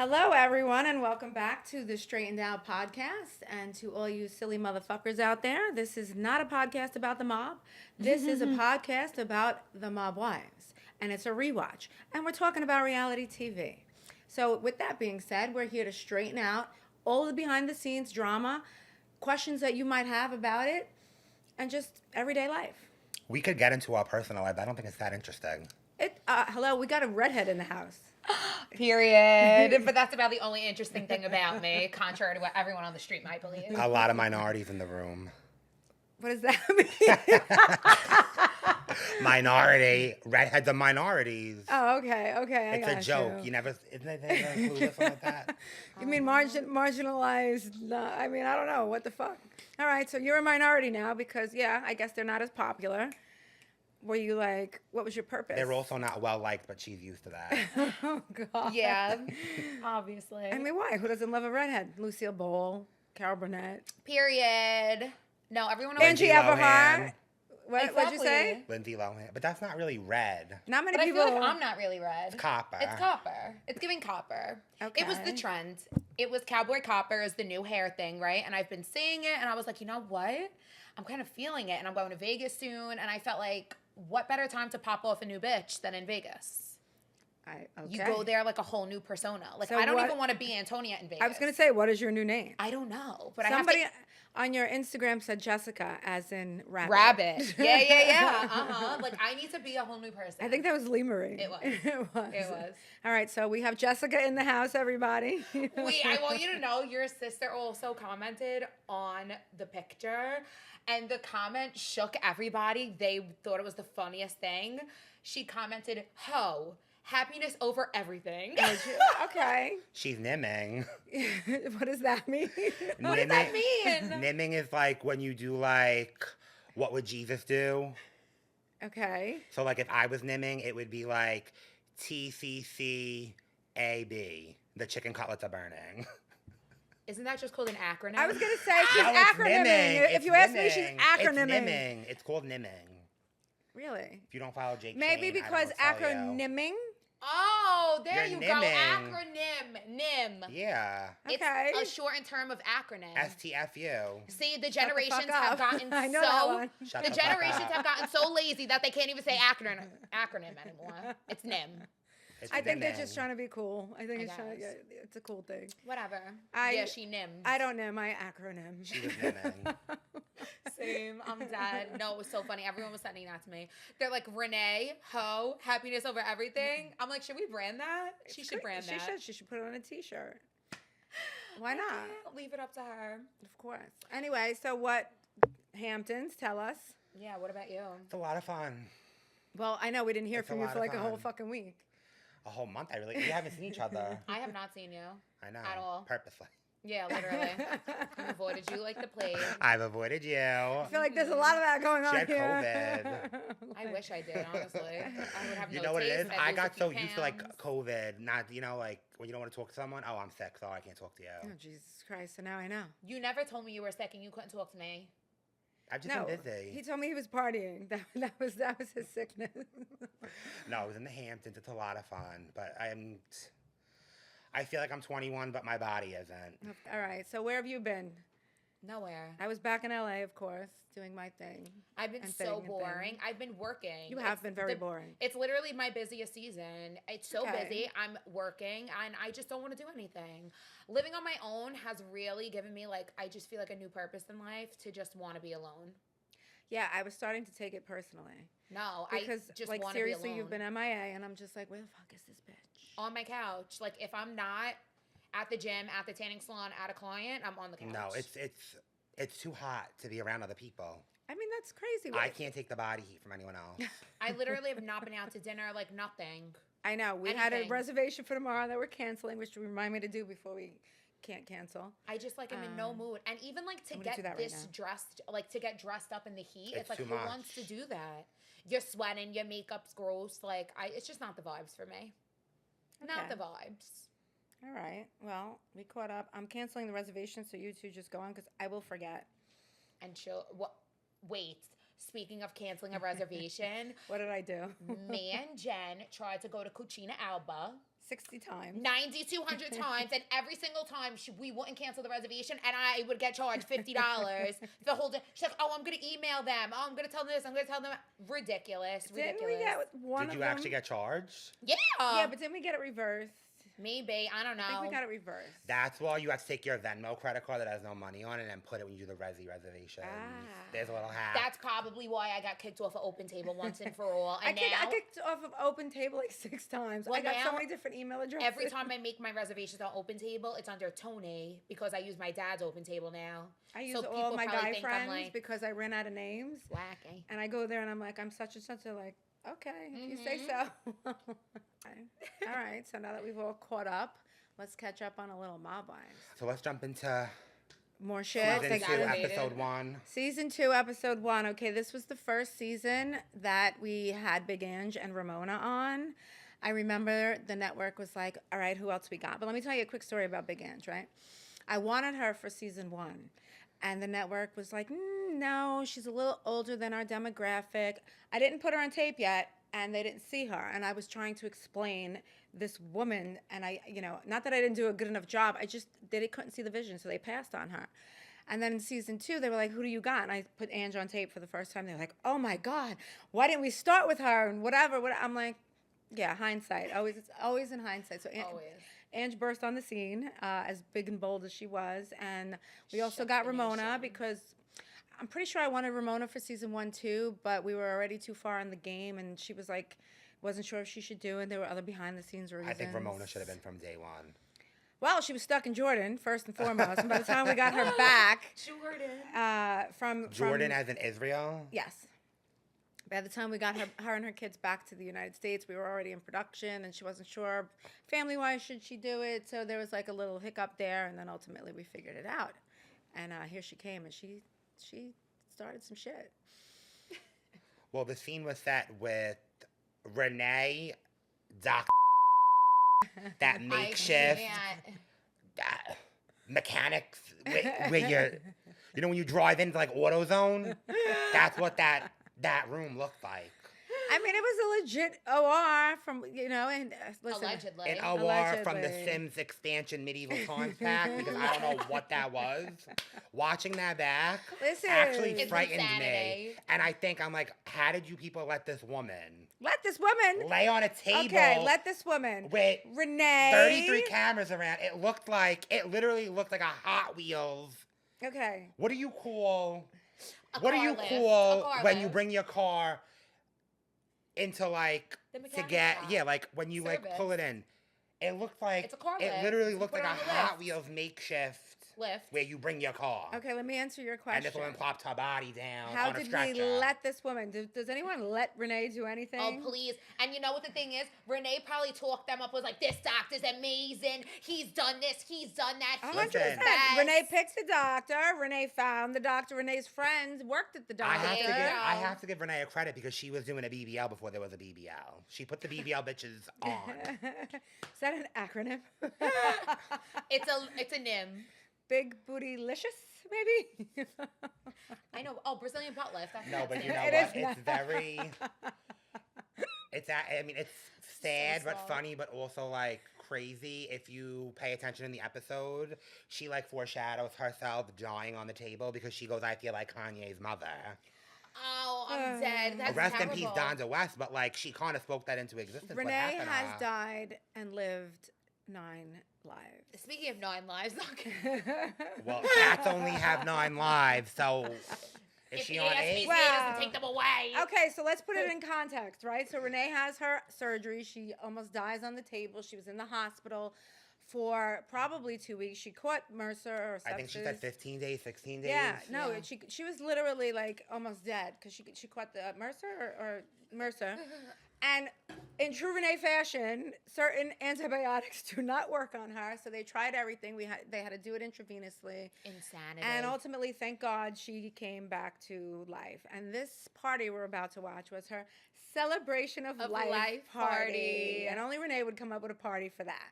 Hello, everyone, and welcome back to the Straightened Out podcast. And to all you silly motherfuckers out there, this is not a podcast about the mob. This is a podcast about the mob wives, and it's a rewatch. And we're talking about reality TV. So, with that being said, we're here to straighten out all the behind-the-scenes drama, questions that you might have about it, and just everyday life. We could get into our personal life. I don't think it's that interesting. Hello, we got a redhead in the house. Period. But that's about the only interesting thing about me, contrary to what everyone on the street might believe. A lot of minorities in the room. What does that mean? Minority. Redheads are minorities. Oh, okay. It's a joke. You never, isn't it clueless like that? You mean marginalized? No, I mean, I don't know. What the fuck? All right, so you're a minority now because, yeah, I guess they're not as popular. Were you like, what was your purpose? They're also not well liked, but she's used to that. Oh, God. Yeah, obviously. I mean, why? Who doesn't love a redhead? Lucille Ball, Carol Burnett. Period. No, everyone knows. Angie Everhart. What'd you Exactly. say? Lindsay Lohan. But that's not really red. Not many But I people. feel like I'm not really red. It's copper. It's copper. It's giving copper. Okay. It was the trend. It was cowboy copper is the new hair thing, right? And I've been seeing it, and I was like, you know what? I'm kind of feeling it, and I'm going to Vegas soon, and I felt like, what better time to pop off a new bitch than in Vegas? Okay. You go there like a whole new persona. Like, So I don't what- even want to be Antonia in Vegas. I was going to say, what is your new name? I don't know, but Somebody I have to... on your Instagram said Jessica, as in rabbit. Rabbit. Yeah. Uh-huh. Like, I need to be a whole new person. I think that was Lee Marie. It was. It was. It was. All right, so we have Jessica in the house, everybody. Wait, I want you to know your sister also commented on the picture, and the comment shook everybody. They thought it was the funniest thing. She commented, "Ho, happiness over everything." Okay. She's nimming. What does that mean? What does that mean? Nimming is like when you do like, what would Jesus do? Okay. So like if I was nimming, it would be like TCCAB. The chicken cutlets are burning. Isn't that just called an acronym? I was going to say she's No, it's acronyming. nimming. If It's you ask me, she's nimming. acronyming. It's nimming. It's called nimming. Really? If you don't follow Jake Maybe Shane, because I don't know what to tell you. acronyming. Oh, there You're you go. nimming. Acronym. NIM. Yeah. Okay. It's a shortened term of acronym. STFU. See, the Shut the generations fuck have up. gotten I know that one. Shut the the fuck generations up. have gotten so lazy that they can't even say acronym anymore. It's NIM. It's I think they're nimming. just trying to be cool. I think I it's trying to, guess. yeah, it's a cool thing. Whatever. I- She NIM. I don't know my acronym. She was nimming. Same. I'm dead. No, it was so funny. Everyone was sending that to me. They're like, Renee, ho, happiness over everything. I'm like, should we brand that? She should brand that. She should put it on a t-shirt. Why not? Yeah, leave it up to her. Of course. Anyway, so what, Hamptons, tell us. Yeah, what about you? It's a lot of fun. Well, I know we didn't hear It's a from you lot for of like a whole fun. fucking week. A whole month. We haven't seen each other. I have not seen you. I know. At all. Purposely. Yeah, literally. I've avoided you like the plague. I've avoided you. I feel like there's a lot of that going on She had here. I wish I did, honestly. I would have You no know what it taste. is? I'd I lose a got few so used to like pounds. COVID, not, like when you don't want to talk to someone, oh, I'm sick, so I can't talk to Oh, you. Jesus Christ. So now I know. You never told me you were sick and you couldn't talk to me. I've just No, been busy. he told me he was partying. That was his sickness. No, I was in the Hamptons. It's a lot of fun, but I feel like I'm 21, but my body isn't. All right. So where have you been? Nowhere. I was back in LA, of course, doing my thing. I've been And so thing and boring. thing. I've been working. You have It's been very the- boring. It's literally my busiest season. It's so Okay. busy. I'm working and I just don't want to do anything. Living on my own has really given me I just feel like a new purpose in life to just want to be alone. Yeah, I was starting to take it personally. No, Because, I just like, want to be seriously, alone. you've been MIA, and I'm just like, where the fuck is this bitch? On my couch. Like, if I'm not at the gym, at the tanning salon, at a client, I'm on the couch. No, it's too hot to be around other people. I mean, that's crazy. I can't take the body heat from anyone else. I literally have not been out to dinner, nothing. I know. We had a Anything. reservation for tomorrow that we're canceling, which you remind me to do before we can't cancel. I just am in no mood. And even to I'm gonna get do that right this now. dressed, to get dressed up in the heat, It's it's too who much. wants to do that? You're sweating, your makeup's gross. It's just not the vibes for me. Not Okay. the vibes. All right. Well, we caught up. I'm canceling the reservation, so you two just go on because I will forget. And she'll wait. Speaking of canceling a reservation, What did I do? me and Jen tried to go to Cucina Alba 60 times. 9,200 times, and every single time we wouldn't cancel the reservation, and I would get charged $50 the whole day. She's like, "Oh, I'm gonna email them. Oh, I'm gonna tell them this. I'm gonna tell them." Ridiculous. Didn't we get one Did of you them? actually get charged? Yeah. Yeah, but didn't we get it reversed? Maybe, I don't know. I think we got it reversed. That's why you have to take your Venmo credit card that has no money on it and put it when you do the reservation. There's a little hack. That's probably why I got kicked off of Open Table once and for all. And I kicked off of Open Table like 6 times. Well, I got so now, many different email addresses. every time I make my reservations on Open Table, it's under Tony because I use my dad's Open Table now. I use So all people my probably guy think I'm friends like, because I ran out of names. wacky. And I go there and I'm like, I'm such and such. They're like, okay, if you say so. Okay. All right. So now that we've all caught up, let's catch up on a little mob wives. So let's jump into More shit. season 2, Saturday. episode 1. Season 2, episode 1. Okay, this was the first season that we had Big Ange and Ramona on. I remember the network was like, all right, who else we got? But let me tell you a quick story about Big Ange, right? I wanted her for season 1. And the network was like, no, she's a little older than our demographic. I didn't put her on tape yet, and they didn't see her. And I was trying to explain this woman, and I, not that I didn't do a good enough job, they couldn't see the vision, so they passed on her. And then in season 2, they were like, who do you got? And I put Ange on tape for the first time. They were like, oh my God, why didn't we start with her? And whatever. I'm like, yeah, hindsight. It's always in hindsight. So Ange burst on the scene, as big and bold as she was. And we also got Ramona because I'm pretty sure I wanted Ramona for season 1 too, but we were already too far in the game, and she was like, wasn't sure if she should do it. There were other behind the scenes reasons. I think Ramona should have been from day 1. Well, she was stuck in Jordan, first and foremost. And by the time we got her back, from Jordan as in Israel? Yes. By the time we got her and her kids back to the United States, we were already in production, and she wasn't sure family-wise should she do it. So there was like a little hiccup there, and then ultimately we figured it out. And here she came, and she started some shit. Well, the scene was set with Renee, Doc, that makeshift mechanics where when you drive into like AutoZone, that's what that room looked like. I mean, it was a legit OR from, and listen. Allegedly. An OR from the Sims expansion medieval times pack, because I don't know what that was. Watching that back actually frightened me. And I think, I'm like, how did you people let this woman lay on a table? Okay, let this woman. With Renee. 33 cameras around. It literally looked like a Hot Wheels. Okay. What do you call car when you lift. bring your car into like to get like when you like pull it in? It looked like It's a car it lift. literally You looked put like it a on the Hot lift. Wheels makeshift Lift. where you bring your car. Okay, let me answer your question. And this woman plopped her body down How on a did stretcher. we let this woman? Does anyone let Renee do anything? Oh, please. And you know what the thing is? Renee probably talked them up, was like, this doctor's amazing. He's done this. He's done that. He's 100%. the best. Renee picked the doctor. Renee found the doctor. Renee's friends worked at the doctor. I have to give Renee a credit because she was doing a BBL before there was a BBL. She put the BBL bitches on. Is that an acronym? It's a NIM. Big bootylicious, maybe? I know. Oh, Brazilian butt lift. That's No, but you know It what? is It's very. It's sad but slow. funny, but also like crazy. If you pay attention in the episode, she like foreshadows herself dying on the table because she goes, "I feel like Kanye's mother." Oh, I'm dead. That's Rest terrible. in peace, Donda West. But like, she kind of spoke that into existence. What Renee happened to has her. died and lived 9 lives. Speaking of 9 lives, Well, cats only have 9 lives, so is if she the on ASPCA 8? doesn't take them away. Okay, so let's put it in context, right? So Renee has her surgery. She almost dies on the table. She was in the hospital for probably 2 weeks. She caught MRSA or sepsis. I think she said 15 days, 16 days. Yeah, no, Yeah. she was literally like almost dead because she caught the MRSA or MRSA. And in true Renee fashion, certain antibiotics do not work on her, so they tried everything. They had to do it intravenously. Insanity. And ultimately, thank God, she came back to life. And this party we're about to watch was her celebration of life party. And only Renee would come up with a party for that.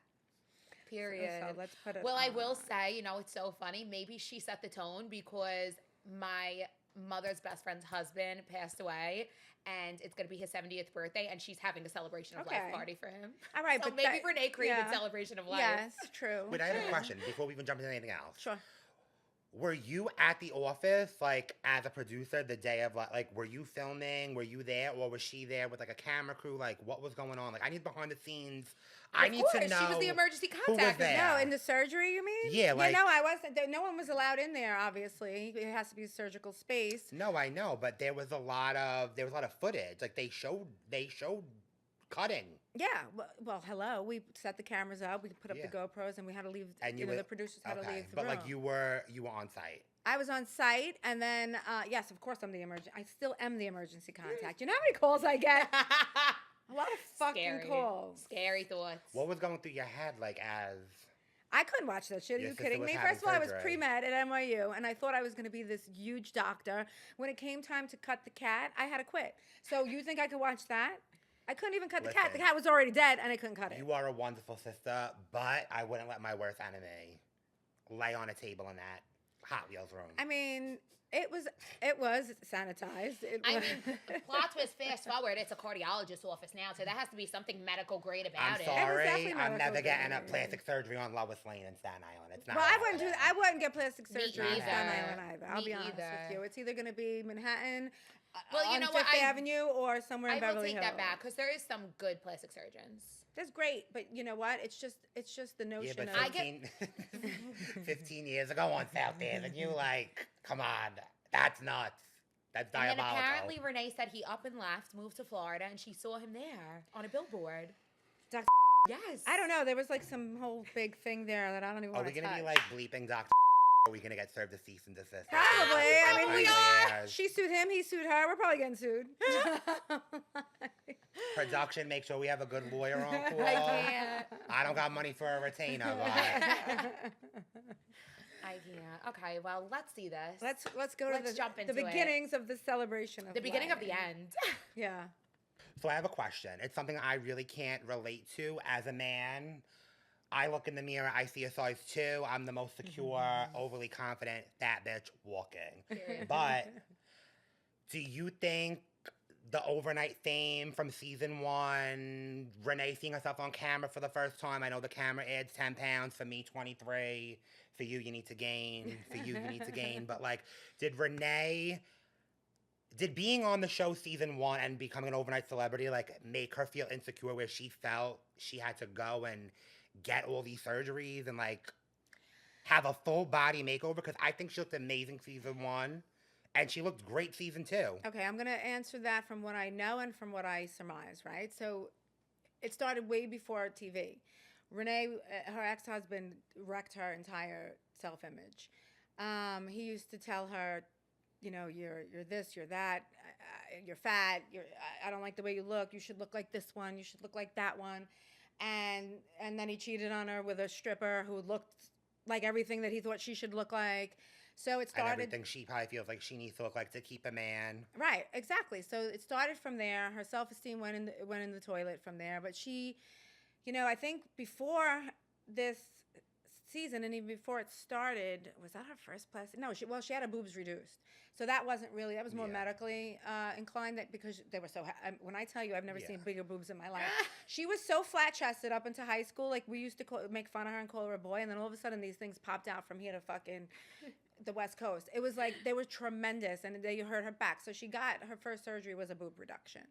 Period. So let's put it Well, I will on. say, it's so funny. Maybe she set the tone because my mother's best friend's husband passed away, and it's going to be his 70th birthday, and she's having a celebration of life party for him. All right, so but maybe Renee created celebration of life. Yes, true. Wait, I have a question before we even jump into anything else. Sure. Were you at the office, like, as a producer the day of, like, were you filming? Were you there? Or was she there with, like, a camera crew? Like, what was going on? Like, I need behind the scenes. I need to know. She was the emergency who was contact. there. No, in the surgery, you mean? Yeah, like. Yeah, no, I wasn't. No one was allowed in there, obviously. It has to be a surgical space. No, I know, but there was a lot of footage. Like, they showed cutting. Yeah, well, hello. We set the cameras up. We put up the GoPros, and we had to leave. And the producers had to leave the room. But like you were on site. I was on site, and then yes, of course, I still am the emergency contact. You know how many calls I get? A lot of fucking calls. Scary thoughts. What was going through your head, like, as? I couldn't watch that shit. Are you kidding me? First of all, I was pre-med at NYU, and I thought I was going to be this huge doctor. When it came time to cut the cat, I had to quit. So you think I could watch that? I couldn't even cut the cat. The cat was already dead, and I couldn't cut it. You are a wonderful sister, but I wouldn't let my worst enemy lay on a table in that Hot Wheels room. I mean, it was sanitized. I mean, plot twist, fast forward, it's a cardiologist's office now, so there has to be something medical grade about it. I'm sorry, I'm never getting a plastic surgery on Lois Lane in Staten Island. It's not. Well, I wouldn't get plastic surgery in Staten Island either. I'll be honest with you. It's either going to be Manhattan, on Fifth Avenue, or somewhere in Beverly Hills. I will take that back because there is some good plastic surgeons. That's great, but you know what? It's just the notion of 15 years ago on South Avenue, like, come on, that's nuts. That's diabolical. And then apparently Renee said he up and left, moved to Florida, and she saw him there on a billboard. Dr. Yes. I don't know. There was like some whole big thing there that I don't even want to touch. Are we going to be like bleeping Dr. Are we going to get served a cease and desist? Probably. I mean, we are. She sued him. He sued her. We're probably getting sued. Production, make sure we have a good lawyer on call. I can't. I don't got money for a retainer. But. I can't. Okay, well, let's see this. Let's go to the beginnings of the celebration of the beginning of the end. Yeah. So I have a question. It's something I really can't relate to as a man. I look in the mirror, I see a size 2. I'm the most secure, overly confident, fat bitch walking. But do you think the overnight fame from season 1, Renee seeing herself on camera for the first time, I know the camera adds 10 pounds, for me 23, for you need to gain, but like, did being on the show season 1 and becoming an overnight celebrity, like, make her feel insecure where she felt she had to go and get all these surgeries and, like, have a full body makeover? Because I think she looked amazing season 1, and she looked great season 2. Okay, I'm going to answer that from what I know and from what I surmise, right? So it started way before TV. Renee, her ex-husband, wrecked her entire self-image. He used to tell her, you know, you're this, you're that, you're fat, I don't like the way you look, you should look like this one, you should look like that one. And then he cheated on her with a stripper who looked like everything that he thought she should look like. So it started... And everything she probably feels like she needs to look like to keep a man. Right, exactly. So it started from there. Her self-esteem went in the toilet from there. But she, you know, I think before this season and even before it started, was that her first plastic? No, she had her boobs reduced. So that wasn't really, that was more medically inclined, that because they were so, when I tell you I've never seen bigger boobs in my life. She was so flat-chested up into high school. Like, we used to make fun of her and call her a boy, and then all of a sudden these things popped out from here to fucking the West Coast. It was like, they were tremendous, and they hurt her back. So she got, her first surgery was a boob reduction.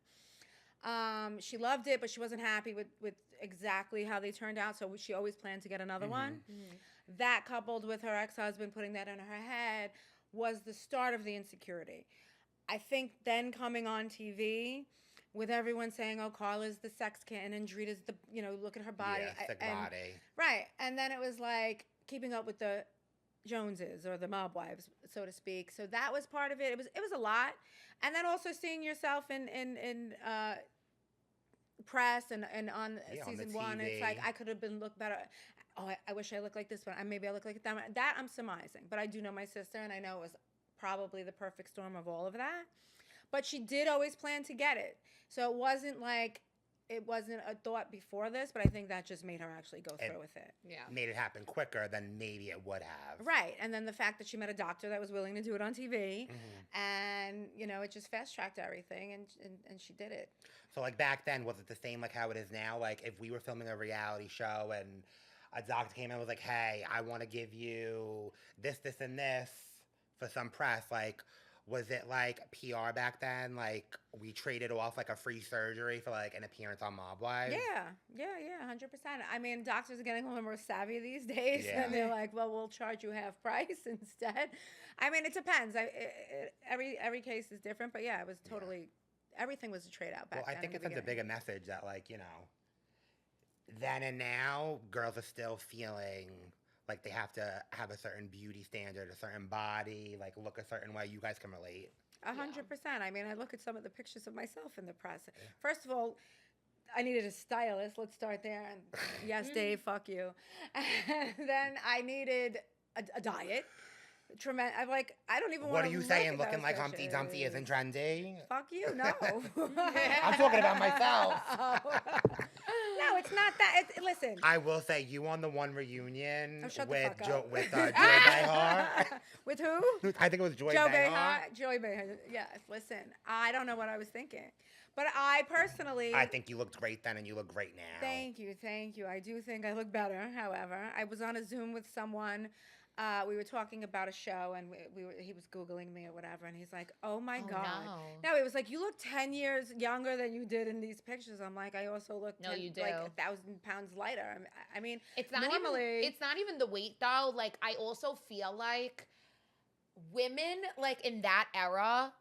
She loved it, but she wasn't happy with exactly how they turned out, so she always planned to get another one. That, coupled with her ex-husband putting that in her head, was the start of the insecurity. I think then coming on TV with everyone saying, oh, Carla's the sex kitten and Drita's the, you know, look at her body. Yeah, thick body. Right. And then it was like keeping up with the Joneses or the mob wives, so to speak. So that was part of it. It was a lot. And then also seeing yourself in press and on season 1, it's like, I could have been looked better. Oh, I wish I looked like this one. Maybe I look like that one. That I'm surmising. But I do know my sister, and I know it was probably the perfect storm of all of that. But she did always plan to get it. So it wasn't like it wasn't a thought before this, but I think that just made her actually go through with it. Yeah. Made it happen quicker than maybe it would have. Right. And then the fact that she met a doctor that was willing to do it on TV, and, you know, it just fast-tracked everything, and she did it. So, like, back then, was it the same like how it is now? Like, if we were filming a reality show and a doctor came in and was like, hey, I want to give you this, this, and this for some press, like, was it like PR back then? Like, we traded off like a free surgery for like an appearance on Mob Wives? Yeah, 100%. I mean, doctors are getting a little more savvy these days, and they're like, well, we'll charge you half price instead. I mean, it depends. Every case is different, but yeah, it was totally, everything was a trade out back then. Well, I think it sends a bigger message that, like, you know, then and now, girls are still feeling like they have to have a certain beauty standard, a certain body, like look a certain way. You guys can relate. 100%. I mean, I look at some of the pictures of myself in the press. First of all, I needed a stylist. Let's start there. And yes, Dave, fuck you. And then I needed a diet. I'm like, I don't even want to. What are you saying? Looking like Humpty Dumpty isn't trendy? Fuck you, no. I'm talking about myself. No, it's not that. Listen. I will say, you on the one reunion with with Joy Behar. With who? I think it was Joy Behar. Joy Behar. Yes. Listen, I don't know what I was thinking, but I personally. I think you looked great then, and you look great now. Thank you. I do think I look better. However, I was on a Zoom with someone. We were talking about a show, and he was Googling me or whatever, and he's like, oh, my God. No, he was like, you look 10 years younger than you did in these pictures. I'm like, I also look like 1,000 pounds lighter. I mean, it's not even the weight, though. Like, I also feel like women, like, in that era,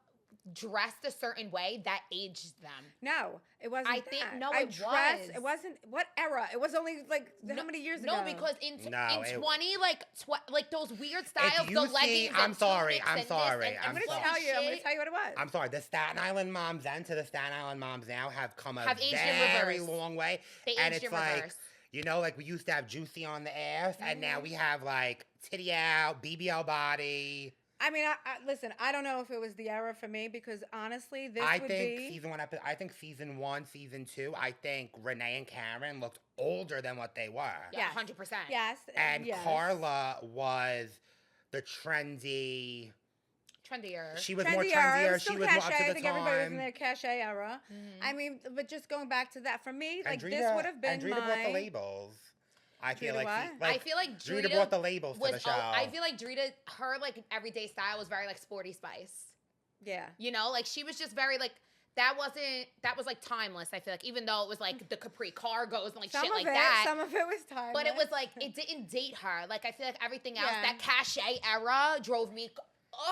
dressed a certain way that aged them. No, it wasn't. It wasn't. What era? It was only like how many years ago? No, because in 20, like those weird styles, the leggings. I'm sorry. I'm gonna tell you what it was. I'm sorry. The Staten Island moms then to the Staten Island moms now have come a aged very in reverse. long way. They and aged it's in like, reverse. you know, like we used to have juicy on the ass, and now we have like titty out, BBL body. I mean, listen, I don't know if it was the era for me because honestly, I think season 1, season 2, I think Renee and Karen looked older than what they were. Yeah, 100%. Yes. And Carla was the trendier. She was more trendier. She was more up to the time. I think everybody was in their cachet era. I mean, but just going back to that, for me, like this would have been and Drita brought the labels. I feel like Drita brought the labels for the show. I feel like Drita, her like everyday style was very like sporty spice. Yeah. You know, like she was just very like that was like timeless. I feel like even though it was like the capri cargos and like shit like that. Some of it was timeless. But it was like it didn't date her. Like I feel like everything else, that cachet era drove me.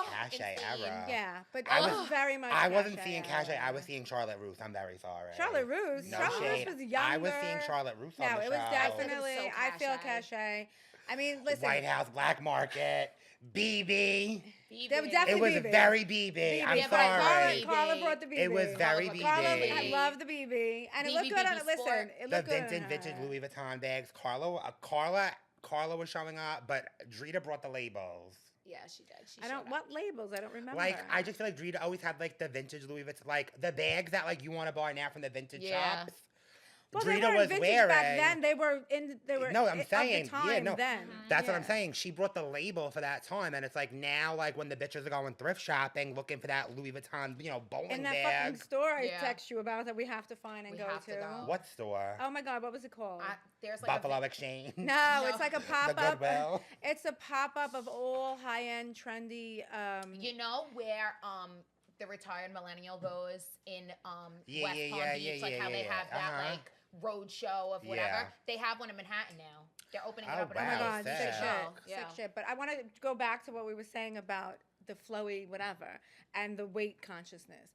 Cachet era. Yeah, but I was very much. I wasn't seeing cachet. I was seeing Charlotte Russe. I'm very sorry. Charlotte Russe. No Charlotte shade. Russe was younger. I was seeing Charlotte Russe on the show. No, it was definitely. I feel cachet. I mean, listen. White House, Black Market, BB. It was very BB. I'm sorry. Carla brought the BB. It was very BB. I love the BB, and it looked good on it. Listen, it looked good. The vintage Louis Vuitton bags. Carla was showing up, but Drita brought the labels. Yeah, she did. What labels? I don't remember. Like, I just feel like Drita always had like the vintage Louis Vuitton, like the bags that like you want to buy now from the vintage shops. Well, Drita was wearing. Back then. They were No, I'm saying, of the time then. That's what I'm saying. She brought the label for that time, and it's like now, like when the bitches are going thrift shopping, looking for that Louis Vuitton, bowling bag. In that fucking store I text you about that we have to find and go to. What store? Oh my God, what was it called? There's like Buffalo Exchange. No, it's like a pop up. The Goodwill. It's a pop up of all high end, trendy. You know where the retired millennial goes in West Palm Beach, like how they have that like road show of whatever. Yeah. They have one in Manhattan now. They're opening it up. Oh my God, sick. Sick shit. But I want to go back to what we were saying about the flowy whatever and the weight consciousness.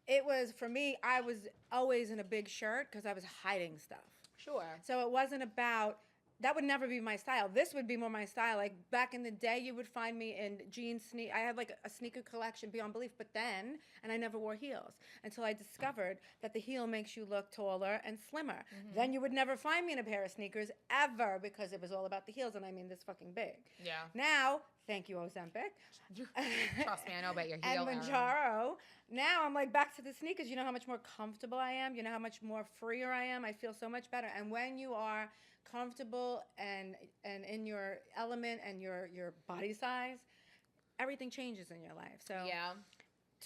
It was, for me, I was always in a big shirt because I was hiding stuff. Sure. So it wasn't about that would never be my style. This would be more my style. Like back in the day, you would find me in jeans, I had like a sneaker collection beyond belief. But then, and I never wore heels until I discovered that the heel makes you look taller and slimmer. Then you would never find me in a pair of sneakers ever because it was all about the heels, and I mean this fucking big. Yeah. Now, thank you, Ozempic. Trust me, I know about your heel. And Manjaro. Now I'm like back to the sneakers. You know how much more comfortable I am. You know how much more freer I am. I feel so much better. And when you are comfortable and in your element and your body size, everything changes in your life. So yeah.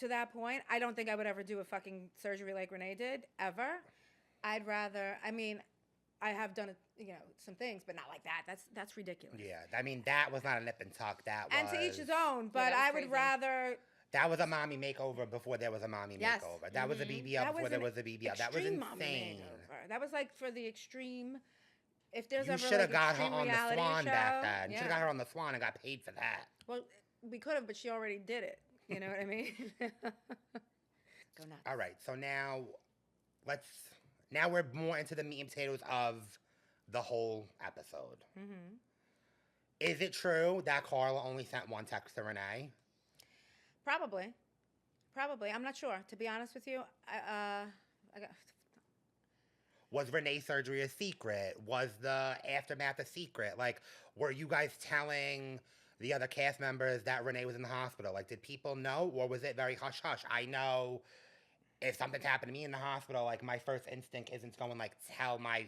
To that point, I don't think I would ever do a fucking surgery like Renee did ever. I'd rather. I mean, I have done some things, but not like that. That's ridiculous. Yeah, I mean that was not a nip and tuck. That was. And to each his own. But I would rather. That was a mommy makeover before there was a mommy makeover. That was a BBL before there was a BBL. That was insane. That was like for the extreme. If there's you ever should have like got her on the Swan show, back then. You should have got her on the Swan and got paid for that. Well, we could have, but she already did it. You know what I mean? Go nuts. All right, so now we're more into the meat and potatoes of the whole episode. Mm-hmm. Is it true that Carla only sent one text to Renee? Probably. I'm not sure. To be honest with you, Was Renee's surgery a secret? Was the aftermath a secret? Like, were you guys telling the other cast members that Renee was in the hospital? Like, did people know, or was it very hush-hush? I know if something's happened to me in the hospital, like, my first instinct isn't to go and, like, tell my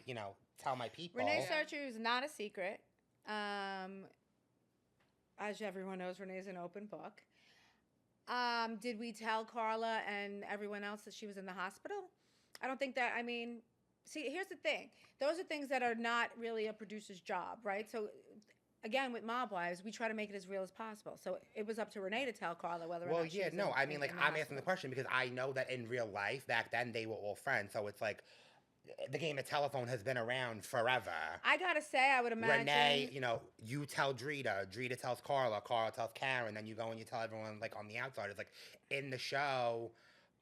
people. Renee's surgery is not a secret. As everyone knows, Renee's an open book. Did we tell Carla and everyone else that she was in the hospital? I don't think that, see, here's the thing. Those are things that are not really a producer's job, right? So, again, with Mob Wives, we try to make it as real as possible. So it was up to Renee to tell Carla whether or not she was I'm asking the question because I know that in real life, back then, they were all friends. So it's like, the game of telephone has been around forever. I gotta say, I would imagine... Renee, you tell Drita. Drita tells Carla. Carla tells Karen. Then you go and you tell everyone, like, on the outside. It's like, in the show...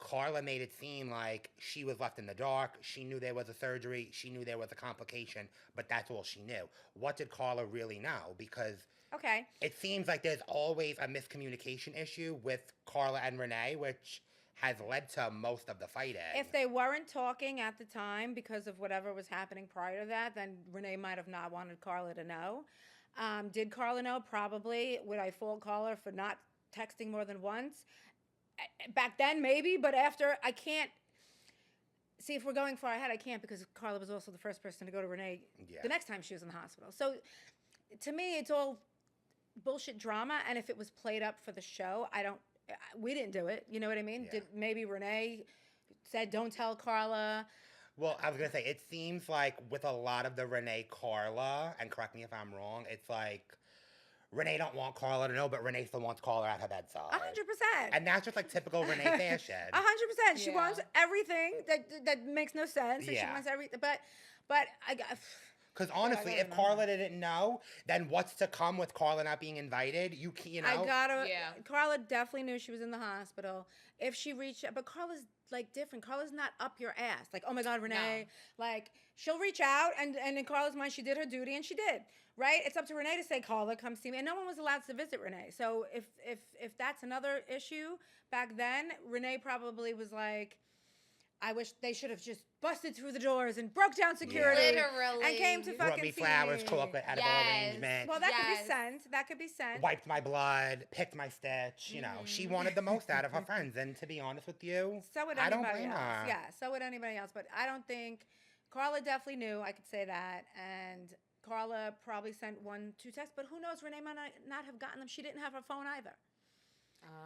Carla made it seem like she was left in the dark. She knew there was a surgery. She knew there was a complication, but that's all she knew. What did Carla really know? Because it seems like there's always a miscommunication issue with Carla and Renee, which has led to most of the fighting. If they weren't talking at the time because of whatever was happening prior to that, then Renee might have not wanted Carla to know. Did Carla know? Probably. Would I fault Carla for not texting more than once? Back then, maybe, but after, I can't. See, if we're going far ahead, I can't because Carla was also the first person to go to Renee the next time she was in the hospital. So, to me, it's all bullshit drama, and if it was played up for the show, we didn't do it. You know what I mean? Yeah. Maybe Renee said, don't tell Carla. Well, I was going to say, it seems like with a lot of the Renee Carla, and correct me if I'm wrong, it's like, Renee don't want Carla to know, but Renee still wants Carla at her bedside. 100%. And that's just like typical Renee fashion. 100%. She wants everything that makes no sense. And she wants everything. But I got... Because honestly, if Carla didn't know, then what's to come with Carla not being invited? Carla definitely knew she was in the hospital. If she reached out, but Carla's like different. Carla's not up your ass. Like, oh my God, Renee. No. Like, she'll reach out, and in Carla's mind, she did her duty, and she did. Right? It's up to Renee to say, Carla, come see me. And no one was allowed to visit Renee. So if that's another issue, back then, Renee probably was like, I wish they should have just busted through the doors and broke down security. Literally. And came to fucking brought me flowers, chocolate, edible arrangement. Well, that could be sent. Wiped my blood, picked my stitch. You know, she wanted the most out of her friends. And to be honest with you, so would anybody else. Yeah, so would anybody else. But I don't think... Carla definitely knew. I could say that. And Carla probably sent 1-2 texts. But who knows? Renee might not have gotten them. She didn't have her phone either.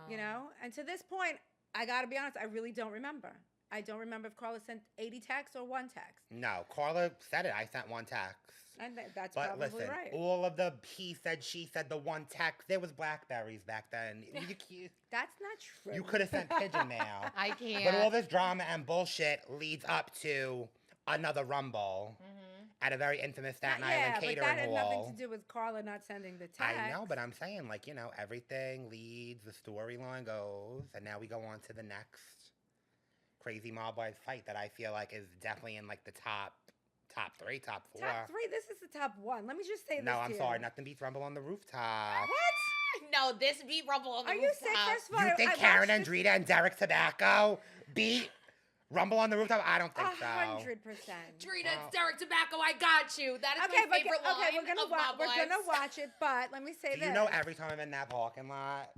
You know? And to this point, I got to be honest, I really don't remember. I don't remember if Carla sent 80 texts or 1 text. No, Carla said it. I sent 1 text. And that's but probably listen, right. All of the he said, she said, the 1 text, there was Blackberries back then. That's not true. You could have sent pigeon mail. I can't. But all this drama and bullshit leads up to another Rumble at a very infamous Staten Island catering hall. Yeah, but that had nothing to do with Carla not sending the text. I know, but I'm saying, like, you know, everything leads, the storyline goes, and now we go on to the next crazy mob wife fight that I feel like is definitely in like the top top 3, top 4. Top 3. This is the top 1. Let me just say this. No, I'm to sorry. you. Nothing beats Rumble on the Rooftop. What? No, this beat Rumble on the Are Rooftop. you sick? First of all, You think I Karen watched and this- Drita and Derek Tobacco beat Rumble on the Rooftop? I don't think so. 100%. Drita, Derek Tobacco, I got you. That is Okay, my favorite line. we're gonna of Mob Wives. watch it, but let me say Do this. you know every time I'm in that parking lot,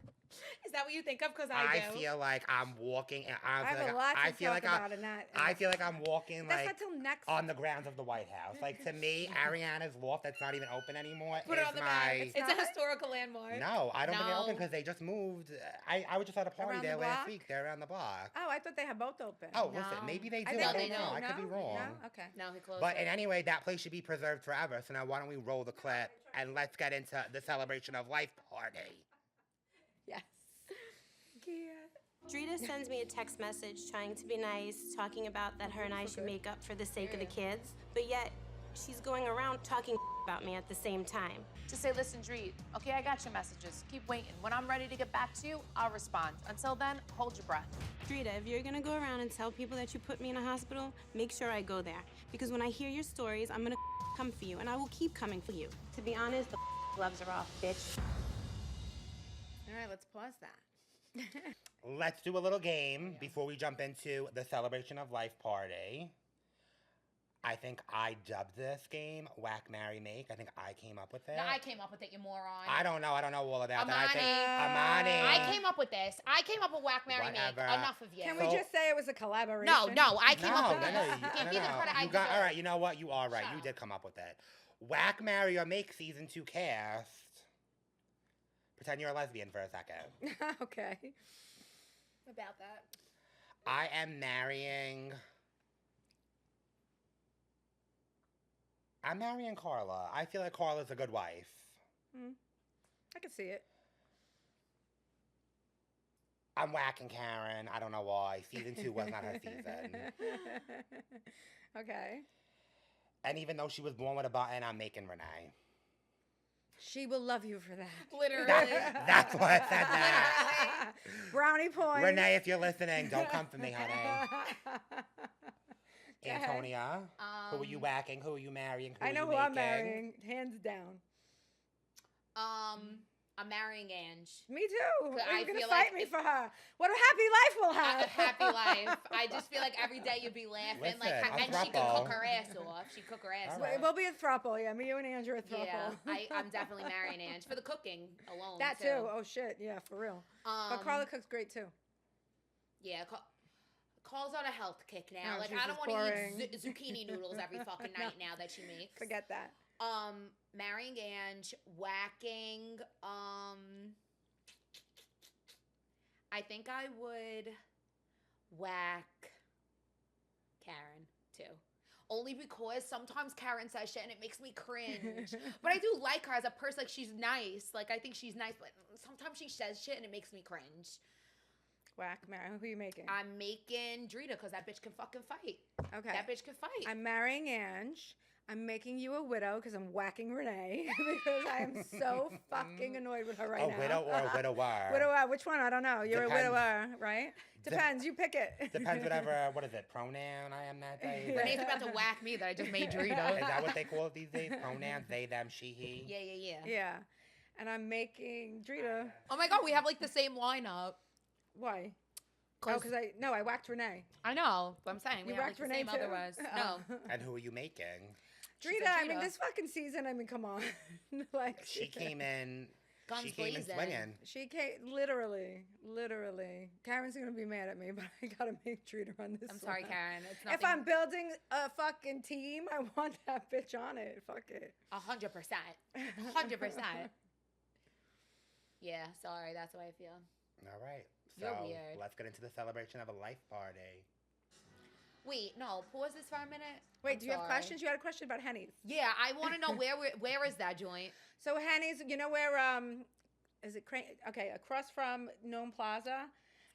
Is that what you think of? Because I do. feel like I'm walking and I have a lot to I feel talk like about in that. I feel like I'm walking That's like not till next. on the grounds of the White House. Like to me, Ariana's loft that's not even open anymore Put it is on the my. map. It's a not? historical landmark. No, I don't think they're open No. because they just moved. I was just at a party Around there the last block? week. They're around the block. Oh, I thought they had both open. Oh, No. listen, maybe they do. I I, think don't they know. do. I could be wrong. No? Okay. No, he closed But it. anyway, that place should be preserved forever. So now why don't we roll the clip and let's get into the celebration of life party. Yes. Yeah. Drita sends me a text message trying to be nice, talking about that her and I should make up for the sake of the kids, but yet she's going around talking about me at the same time. To say, listen, Dreet, okay, I got your messages. Keep waiting. When I'm ready to get back to you, I'll respond. Until then, hold your breath. Drita, if you're gonna go around and tell people that you put me in a hospital, make sure I go there. Because when I hear your stories, I'm gonna come for you, and I will keep coming for you. To be honest, the gloves are off, bitch. All right, let's pause that. Let's do a little game before we jump into the celebration of life party. I think I dubbed this game Whack, Marry, Make. I think I came up with it. No, I came up with it, you moron. I don't know all of that. Amani. Amani. I came up with this. I came up with Whack, Marry, Make. Whatever. Enough of you. Can we just say it was a collaboration? No, I came up with No, this. Give me the credit I You got, deserve. all right, you know what? You are right. Shut You up. did come up with it. Whack, Marry, or Make season 2 cast. Pretend you're a lesbian for a second. Okay. About that. I am marrying. I'm marrying Carla. I feel like Carla's a good wife. I can see it. I'm whacking Karen. I don't know why. Season 2 was not her season. Okay. And even though she was born with a button, I'm making Renee. She will love you for that. Literally. That's why I said that. Brownie points. Renee, if you're listening, don't come for me, honey. ahead. Antonia, who are you whacking? Who are you marrying? Who I are know you who I'm making? marrying, hands down. I'm marrying Ange. Me too. I You're gonna feel fight like me for her. What a happy life we'll A have. happy life. I just feel like every day you'd be laughing. Listen, like, a and she could throuple. cook her ass off. She'd cook her ass All off. right. We'll be a throuple, yeah. Me, you, and Andrew are a throuple. Yeah, I'm definitely marrying Ange for the cooking alone. That too. Oh shit, yeah, for real. But Carla cooks great too. Yeah, Carl's on a health kick now. No, like she's I don't just want to boring. eat zucchini noodles every fucking night now that she makes. Forget that. Marrying Ange, whacking. I think I would whack Karen too. Only because sometimes Karen says shit and it makes me cringe. But I do like her as a person. Like, she's nice. Like, I think she's nice. But sometimes she says shit and it makes me cringe. Whack, Mary. Who are you making? I'm making Drita because that bitch can fucking fight. Okay. That bitch can fight. I'm marrying Ange. I'm making you a widow because I'm whacking Renee because I am so fucking annoyed with her right A now. widow or a widower? Widower. Which one? I don't know. You're Depends. a widower, right? Depends. You pick it. Depends whatever, what is it, pronoun I am that day? Is Renee's that- about to whack me that I just made is Drita. that what they call it these days? Pronouns, they, them, she, he? Yeah. Yeah. And I'm making Drita. Oh my god, we have like the same lineup. Why? Oh, because I whacked Renee. I know. But I'm saying we You have like whacked the Renee same too? otherwise. No. And who are you making? She Drita, said I mean, Drita. this fucking season, I mean, come on. Like, She came in. Guns she came in blazing. swinging. She came, literally. Karen's going to be mad at me, but I got to make Drita on this I'm sorry, one. Karen. It's If nothing. I'm building a fucking team, I want that bitch on it. Fuck it. 100%. 100%. Yeah, sorry. That's the way I feel. All right. You're So weird. let's get into the celebration of a life party. Wait, no. Pause this for a minute. Wait, I'm do you have sorry. questions? You had a question about Henny's. Yeah, I want to know where is that joint? So Henny's, you know where, is it okay, across from Nome Plaza,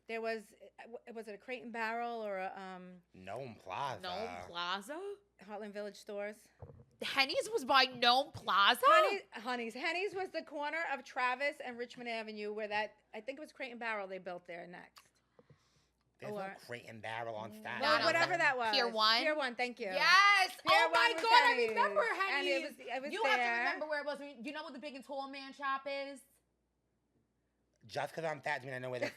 there was it a Crate and Barrel or a Nome Plaza. Nome Plaza? Heartland Village stores? Henny's was by Nome Plaza? Henny's was the corner of Travis and Richmond Avenue where that, I think it was Crate and Barrel they built there next. There's no Crate and Barrel on Staten Well, whatever that was. Pier 1? Pier 1, thank you. Yes. Pier Oh my 1 was God, I Henny's. remember And Henny's. it was You there. have to remember where it was. You know what the big and tall man shop is? Just because I'm fat doesn't mean I know where they...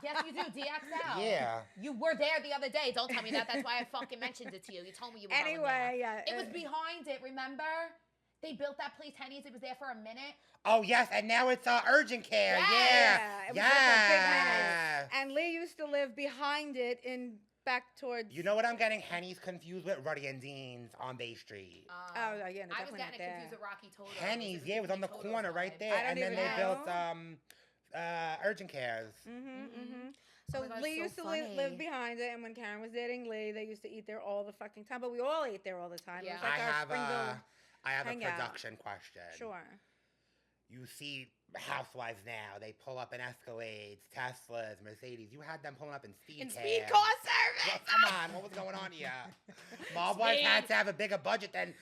Yes, you do. DXL. Yeah. You were there the other day. Don't tell me that. That's why I fucking mentioned it to you. You told me you were going there. Anyway, yeah. It was behind it, remember? They built that place, Henny's. It was there for a minute. Oh, yes, and now it's urgent care. Yeah. Yeah. It was like a big minute. And Lee used to live behind it in back towards... You know what I'm getting Henny's confused with? Ruddy and Dean's on Bay Street. Oh, yeah, no, I was definitely not getting it there. confused with Rocky Toto. Henny's, yeah, it was on the corner right there. I don't And then even they know. built urgent cares. So Oh my God, Lee so used to funny. live behind it, and when Karen was dating Lee, they used to eat there all the fucking time. But we all ate there all the time. Yeah. It was like our Springville I have a hangout. production question. Sure. You see housewives now, they pull up in Escalades, Teslas, Mercedes. You had them pulling up in speed cabs. Speed car service. Well, come on, what was going on here? Mob wives had to have a bigger budget than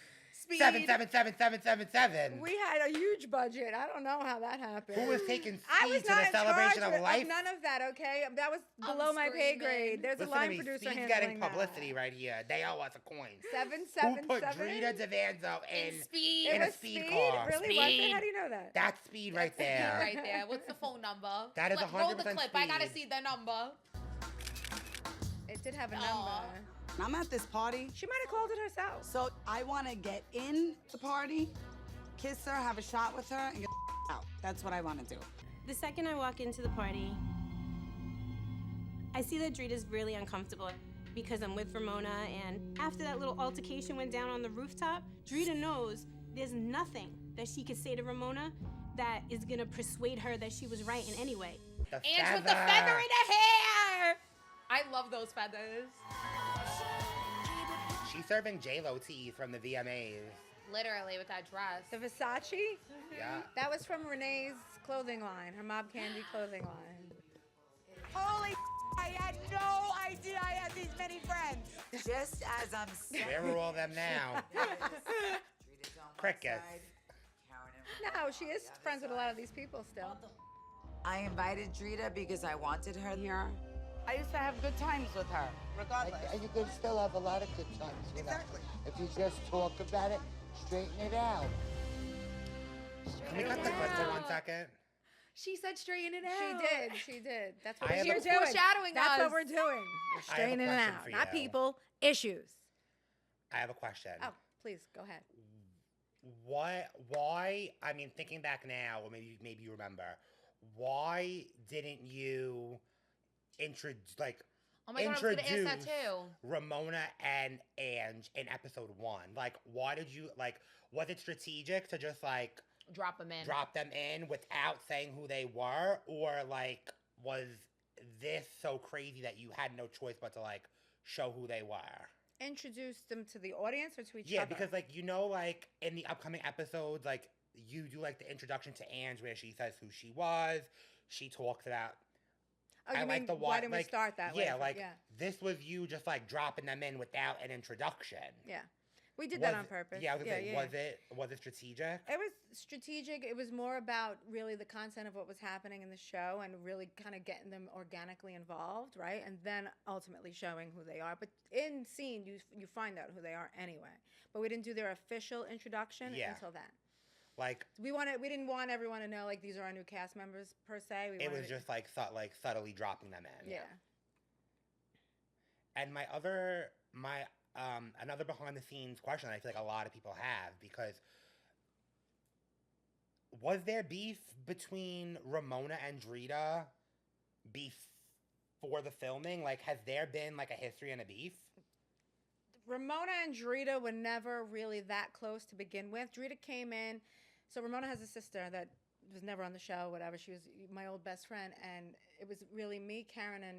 77777. We had a huge budget. I don't know how that happened. Who was taking I speed was to not the in celebration charge of life? none of that, okay? That was I'm below my pay screaming. grade. There's Listen a line to me, producer Speed's handling getting that. publicity right here. They owe us a coin. Who 777. put Drita Devanzo in Speed. It in a was speed car? Really? Was Speed. it? How do you know that? That's speed right there. Right there. What's the phone number? That is Roll the 100% clip. I gotta speed. see the number. It did have a Aw. number. I'm at this party, She might have called it herself. so I want to get in the party, kiss her, have a shot with her, and get out. That's what I want to do. The second I walk into the party, I see that Drita's really uncomfortable because I'm with Ramona, and after that little altercation went down on the rooftop, Drita knows there's nothing that she could say to Ramona that is gonna persuade her that she was right in any way. The And with the feather in the hair. I love those feathers. She's serving J-Lo tea from the VMAs. Literally with that dress. The Versace? Yeah. That was from Renee's clothing line, her Mob Candy clothing line. Holy I had no idea I had these many friends. Just as I'm saying. Where are all them now? Crickets. No, she is friends with a lot of these people still. I invited Drita because I wanted her here. I used to have good times with her, regardless. And you can still have a lot of good times with her. If you just talk about it, straighten it out. Can we cut the clip for 1 second? She said straighten it out. She did. That's what I have we're a- doing. Foreshadowing That's us. what we're doing. We're I have a straightening it question out. for Not you. people, issues. I have a question. Oh, please, go ahead. Why, I mean, thinking back now, or maybe you remember, why didn't you introduce Oh my God, I was gonna ask that too. Ramona and Ange in episode 1? Like, why did you, was it strategic to just, Drop them in. drop them in without saying who they were? Or, was this so crazy that you had no choice but to, show who they were? Introduce them to the audience or to each other? Yeah, because in the upcoming episodes, you do the introduction to Ange where she says who she was. She talks about. Oh, you mean, why didn't we start that way? Yeah, this was you just dropping them in without an introduction. Yeah. We did that on purpose. Yeah, I was gonna say, was it strategic? It was strategic. It was more about really the content of what was happening in the show and really kind of getting them organically involved, right? And then ultimately showing who they are. But in scene, you find out who they are anyway. But we didn't do their official introduction until then. We didn't want everyone to know these are our new cast members per se. It was just subtly dropping them in. Yeah. And another behind the scenes question I feel like a lot of people have, because was there beef between Ramona and Drita before the filming? Has there been a history and a beef? Ramona and Drita were never really that close to begin with. Drita came in. So Ramona has a sister that was never on the show, whatever. She was my old best friend. And it was really me, Karen, and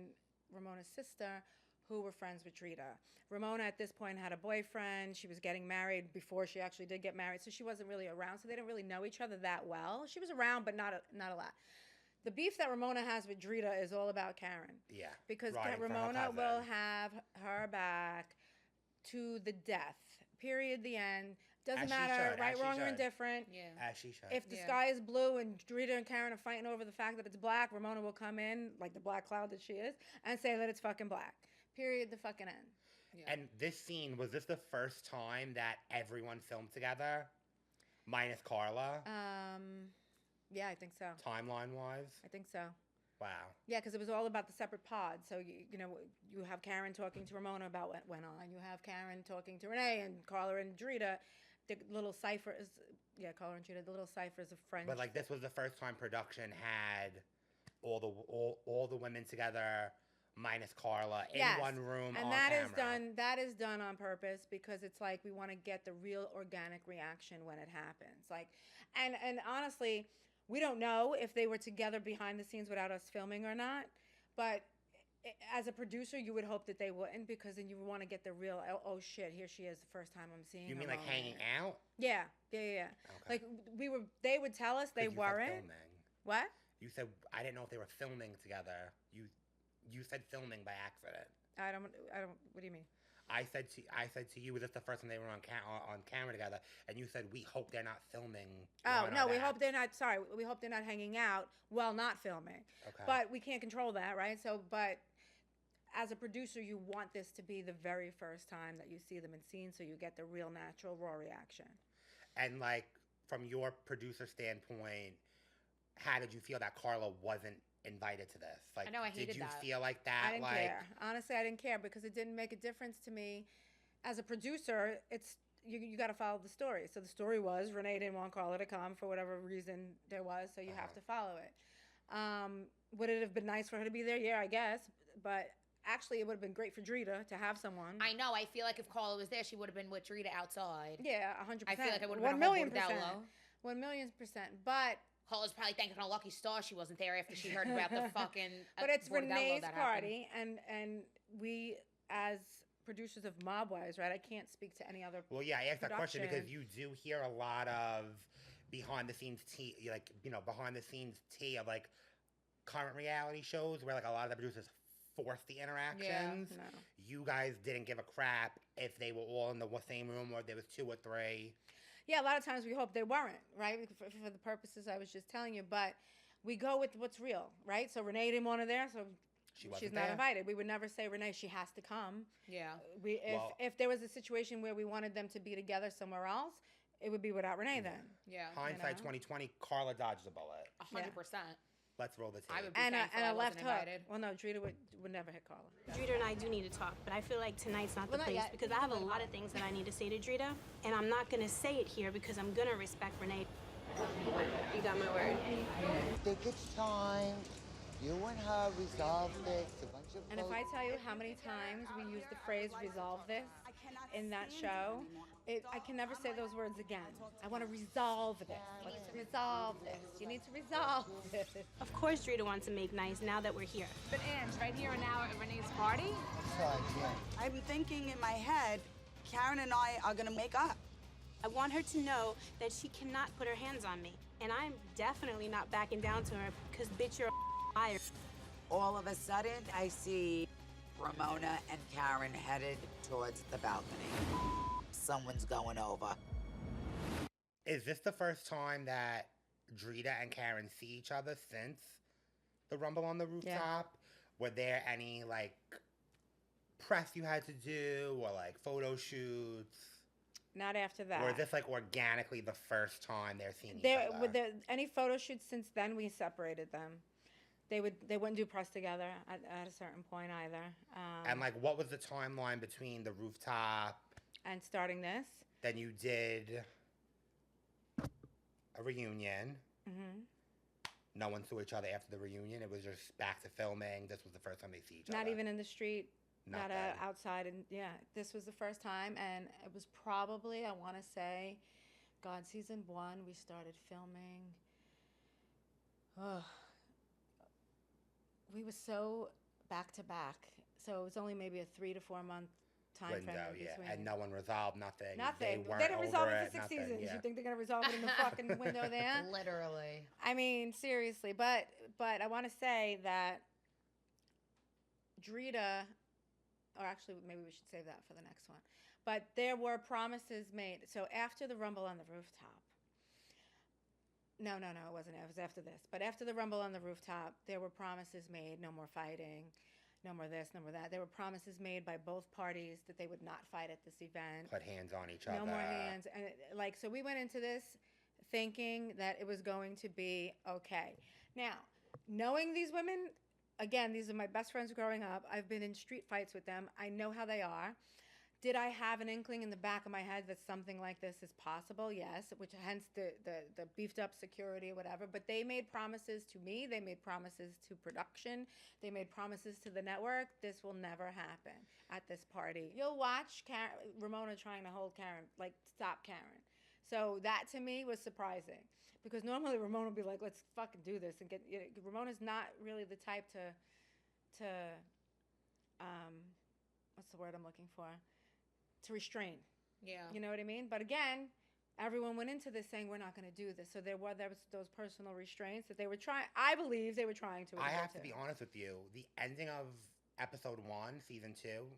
Ramona's sister who were friends with Drita. Ramona at this point had a boyfriend. She was getting married before she actually did get married. So she wasn't really around. So they didn't really know each other that well. She was around, but not a lot. The beef that Ramona has with Drita is all about Karen. Yeah. Because Right, for her Ramona cousin. will have her back to the death. Period, the end. Doesn't As she matter, should, right, as she wrong, or should. indifferent. Yeah. As she should. If the sky is blue and Drita and Karen are fighting over the fact that it's black, Romano will come in, like the black cloud that she is, and say that it's fucking black. Period. The fucking end. Yeah. And this scene, was this the first time that everyone filmed together? Minus Carla? Yeah, I think so. Timeline-wise? I think so. Wow. Yeah, because it was all about the separate pods. So, you know, you have Karen talking to Ramona about what went on. You have Karen talking to Renee and Carla and Drita. The little cipher is, Carla and Drita, the little ciphers of French. But, like, this was the first time production had all the women together, minus Carla, in one room and on that that is done on purpose because it's like we want to get the real organic reaction when it happens. Like, and honestly, we don't know if they were together behind the scenes without us filming or not, but as a producer, you would hope that they wouldn't because then you would want to get the real, oh shit, here she is the first time I'm seeing her. You mean like hanging out? Yeah. Okay. Like they would tell us they weren't. Filming. What? You said, I didn't know if they were filming together. You said filming by accident. I don't, what do you mean? I said to you, was this the first time they were on camera together? And you said, we hope they're not filming. Oh, no, we hope they're not, sorry, we hope they're not hanging out while not filming. Okay. But we can't control that, right? So, but as a producer, you want this to be the very first time that you see them in scene so you get the real natural raw reaction. And like, from your producer standpoint, how did you feel that Carla wasn't invited to this? Like, I know, I hated did you that. feel like that? I didn't care. Honestly, I didn't care because it didn't make a difference to me. As a producer, it's you got to follow the story. So the story was Renee didn't want Carla to come for whatever reason there was, so you have to follow it. Would it have been nice for her to be there? Yeah, I guess. But actually, it would have been great for Drita to have someone. I know. I feel like if Carla was there, she would have been with Drita outside. Yeah, 100%. I feel like it would have been a whole bordello. 1,000,000%. But Carla's probably thanking her lucky star she wasn't there after she heard about the fucking but it's bordello Renee's that party, and we as producers of Mob Wives, right? I can't speak to any other. Well, yeah, I asked that question production. because you do hear a lot of behind the scenes tea, like, you know, behind the scenes tea of like current reality shows where like a lot of the producers force the interactions. Yeah, no. You guys didn't give a crap if they were all in the same room or there was 2 or 3. Yeah, a lot of times we hope they weren't, right? For the purposes I was just telling you, but we go with what's real, right? So Renee didn't want her there, so she's not invited. We would never say, Renee, she has to come. Yeah. If there was a situation where we wanted them to be together somewhere else, it would be without Renee then. Yeah. Hindsight 2020, Carla dodged the bullet. 100%. Let's roll the tape. I would be And thankful a I left wasn't hook. invited. Well, no, Drita would never hit Carla. Drita and I do need to talk, but I feel like tonight's not the Well, not place yet. because I have a lot of things that I need to say to Drita, and I'm not gonna say it here because I'm gonna respect Renee. You got my word. I think it's time you and her resolve this. A bunch of And if I tell you how many times we use the phrase resolve this in that show, I can never say those words again. I want to resolve this. Let's resolve this. You need to resolve this. Of course Drita wants to make nice now that we're here. But Ange, right here and now at Renee's party? Sorry, yeah. I'm thinking in my head, Karen and I are gonna make up. I want her to know that she cannot put her hands on me, and I'm definitely not backing down to her because bitch, you're a liar. All of a sudden, I see Ramona and Karen headed towards the balcony. Someone's going over. Is this the first time that Drita and Karen see each other since the Rumble on the Rooftop? Yeah. Were there any, like, press you had to do or, like, photo shoots? Not after that. Or is this, like, organically the first time they're seeing each There, other? with any photo shoots since then, we separated them. They wouldn't do press together at a certain point either. And, like, what was the timeline between the Rooftop? And starting this. Then you did a reunion. Mm-hmm. No one saw each other after the reunion. It was just back to filming. This was the first time they see each other. Not even in the street. Nothing. Not outside. And yeah, this was the first time. And it was probably, I want to say, God, season 1, we started filming. Oh, we were so back to back. So it was only maybe a 3 to 4 month time frame window, in yeah. between. And no one resolved nothing. Nothing. They They didn't resolve it for 6 nothing, seasons. yeah. You think they're gonna resolve it in the fucking window there? Literally. I mean, seriously. But I want to say that Drita, or actually maybe we should save that for the next one. But there were promises made. So after the Rumble on the rooftop, no, it wasn't. It was after this. But after the Rumble on the rooftop, there were promises made. No more fighting. No more this, no more that. There were promises made by both parties that they would not fight at this event. Put hands on each other. No more hands. And so we went into this thinking that it was going to be okay. Now, knowing these women, again, these are my best friends growing up. I've been in street fights with them. I know how they are. Did I have an inkling in the back of my head that something like this is possible? Yes, which hence the beefed up security or whatever. But they made promises to me. They made promises to production. They made promises to the network. This will never happen at this party. You'll watch Ramona trying to hold Karen, like stop Karen. So that to me was surprising because normally Ramona would be like, let's fucking do this and get, Ramona's not really the type to what's the word I'm looking for? To restrain. Yeah. You know what I mean? But again, everyone went into this saying we're not going to do this. So there was those personal restraints that they were trying. I believe they were trying to. I have to be honest with you. The ending of episode 1, season 2,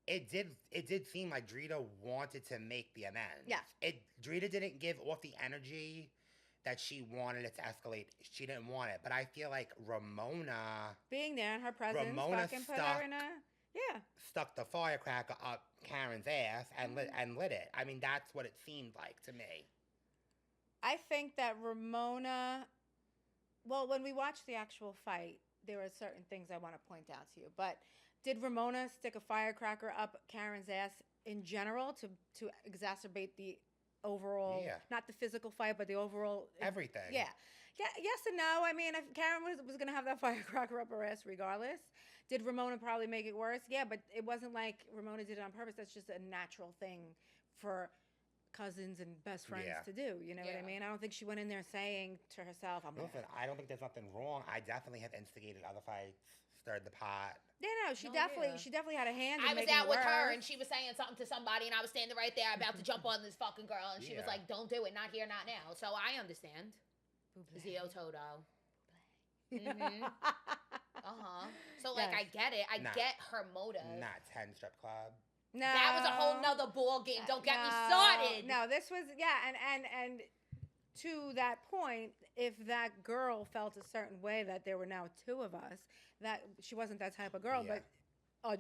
it did seem like Drita wanted to make the amends. Yeah. Drita didn't give off the energy that she wanted it to escalate. She didn't want it. But I feel like Ramona being there in her presence fucking put her in a stuck the firecracker up Karen's ass and lit it. I mean, that's what it seemed like to me. I think that Ramona, well, when we watched the actual fight, there are certain things I want to point out to you. But did Ramona stick a firecracker up Karen's ass in general to exacerbate the overall, not the physical fight, but the overall everything? Yeah, yes and no. I mean, if Karen was going to have that firecracker up her ass regardless. Did Ramona probably make it worse? Yeah, but it wasn't like Ramona did it on purpose. That's just a natural thing for cousins and best friends to do. You know what I mean? I don't think she went in there saying to herself, Listen, I don't think there's nothing wrong. I definitely have instigated other fights, stirred the pot. Yeah, no, she definitely had a hand in I was making out it with worse. her and she was saying something to somebody and I was standing right there about to jump on this fucking girl and she was like, don't do it, not here, not now. So I understand. Zio Toto. Mm-hmm. So like I get it. I get her motive. Not 10 strip club. No. That was a whole nother ball game. Don't get me started. No, this was and to that point, if that girl felt a certain way that there were now two of us, that she wasn't that type of girl, but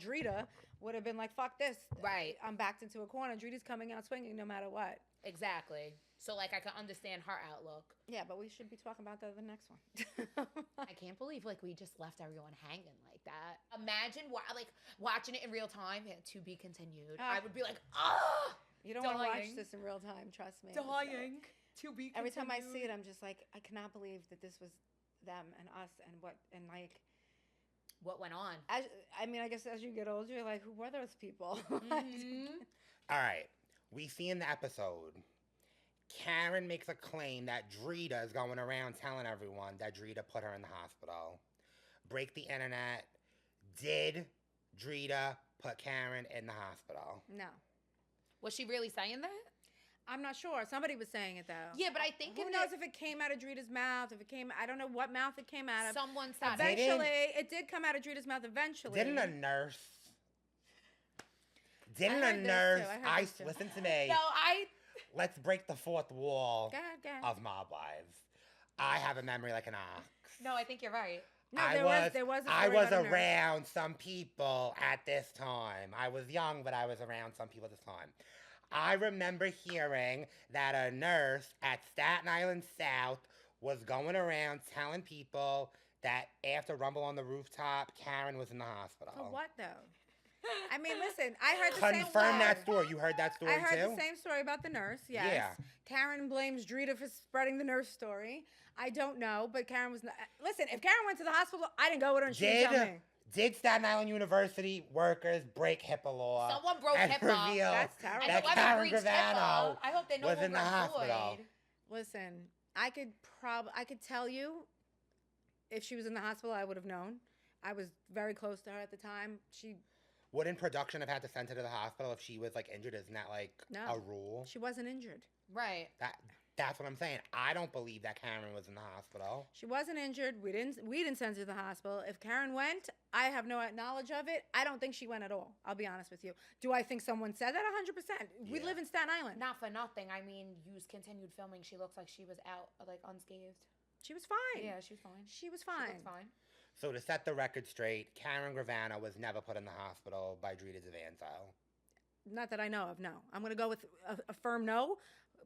Drita would have been like, fuck this. Right. I'm backed into a corner. Drita's coming out swinging no matter what. Exactly. So, like, I can understand her outlook. Yeah, but we should be talking about the next one. I can't believe, like, we just left everyone hanging like that. Imagine, watching it in real time, to be continued. I would be like, You don't want to watch this in real time, trust me. Dying. To be continued. Every time I see it, I'm just like, I cannot believe that this was them and us and what went on. I mean, I guess as you get older, you're like, who were those people? Mm-hmm. All right. We see in the episode, Karen makes a claim that Drita is going around telling everyone that Drita put her in the hospital. Break the internet. Did Drita put Karen in the hospital? No. Was she really saying that? I'm not sure. Somebody was saying it, though. Yeah, but I think who knows if it came out of Drita's mouth, I don't know what mouth it came out of. Someone said eventually, it did come out of Drita's mouth eventually. Didn't a nurse... Listen to me. No, Let's break the fourth wall Go ahead. of Mob Wives. I have a memory like an ox. No, I think you're right. No, there was I was around some people at this time. I was young, but I was around some people at this time. I remember hearing that a nurse at Staten Island South was going around telling people that after Rumble on the Rooftop, Karen was in the hospital. For what, though? I mean, listen, I heard the same Confirm that story. You heard that story, too? I heard the same story about the nurse, yes. Yeah. Karen blames Drita for spreading the nurse story. I don't know, but Karen was not... Listen, if Karen went to the hospital, I didn't go with her and she didn't tell me. Did Staten Island University workers break HIPAA law? Someone broke HIPAA. That's terrible. That Karen Gravano I hope they no was in the longer hospital. employed. Listen, I could tell you if she was in the hospital, I would have known. I was very close to her at the time. Wouldn't production have had to send her to the hospital if she was injured? Isn't that a rule? She wasn't injured. Right. That's what I'm saying. I don't believe that Karen was in the hospital. She wasn't injured. We didn't send her to the hospital. If Karen went, I have no knowledge of it. I don't think she went at all. I'll be honest with you. Do I think someone said that? 100%. We live in Staten Island. Not for nothing. I mean, you continued filming. She looks like she was out, like, unscathed. She was fine. Yeah, she was fine. She was fine. She looked fine. So to set the record straight, Karen Gravano was never put in the hospital by Drita D'Avanzo. Not that I know of, no. I'm going to go with a firm no.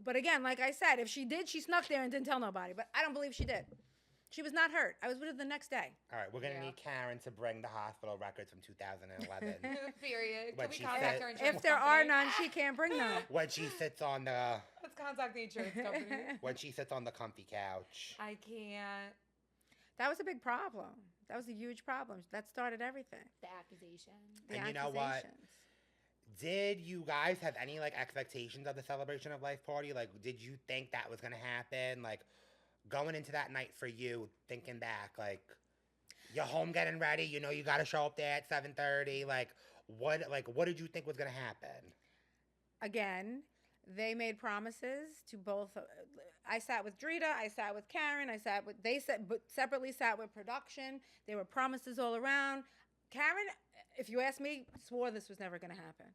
But again, like I said, if she did, she snuck there and didn't tell nobody. But I don't believe she did. She was not hurt. I was with her the next day. All right, we're going to need Karen to bring the hospital records from 2011. Period. When Can we she contact said- her insurance If there company? are none, she can't bring them. When she sits on the Let's contact the insurance company. when she sits on the comfy couch. I can't. That was a big problem. That was a huge problem. That started everything. The accusation. The And you know what? accusations. Did you guys have any like expectations of the celebration of life party? Like, did you think that was gonna happen? Like, going into that night for you, thinking back, like, you're home getting ready. You know you got to show up there at 7:30. Like, what did you think was gonna happen? Again, they made promises to both. I sat with Drita. I sat with Karen. Separately sat with production. There were promises all around. Karen, if you ask me, swore this was never going to happen.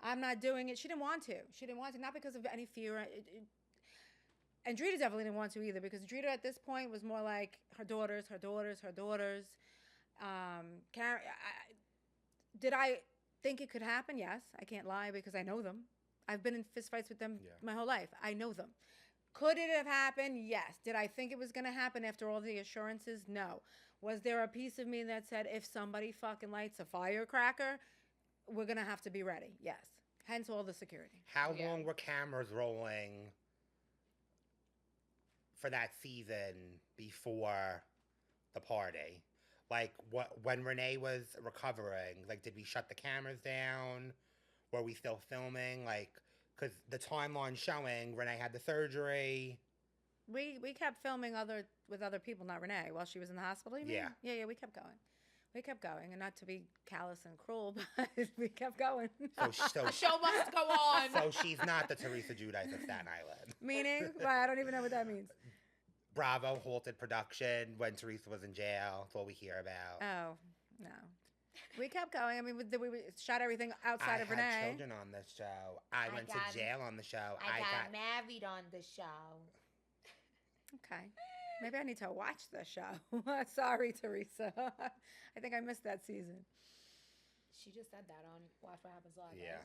I'm not doing it. She didn't want to. She didn't want to, not because of any fear. And Drita definitely didn't want to either, because Drita at this point was more like her daughters. Karen, did I think it could happen? Yes. I can't lie because I know them. I've been in fistfights with them my whole life. I know them. Could it have happened? Yes. Did I think it was going to happen after all the assurances? No. Was there a piece of me that said, if somebody fucking lights a firecracker, we're going to have to be ready? Yes. Hence all the security. How long were cameras rolling for that season before the party? Like, when Renee was recovering, like, did we shut the cameras down? Were we still filming? Like, because the timeline showing Renee had the surgery. We kept filming with other people, not Renee, while she was in the hospital. You mean? Yeah, we kept going. We kept going, and not to be callous and cruel, but we kept going. So The show must go on. So she's not the Teresa Giudice of Staten Island. Meaning? Well, I don't even know what that means. Bravo halted production when Teresa was in jail. That's all we hear about. Oh, no. We kept going. I mean, we shot everything outside of Renee. I had children on this show. I went to jail on the show. I got married on the show. Okay. Maybe I need to watch the show. Sorry, Teresa. I think I missed that season. She just said that on Watch What Happens Live. Yeah.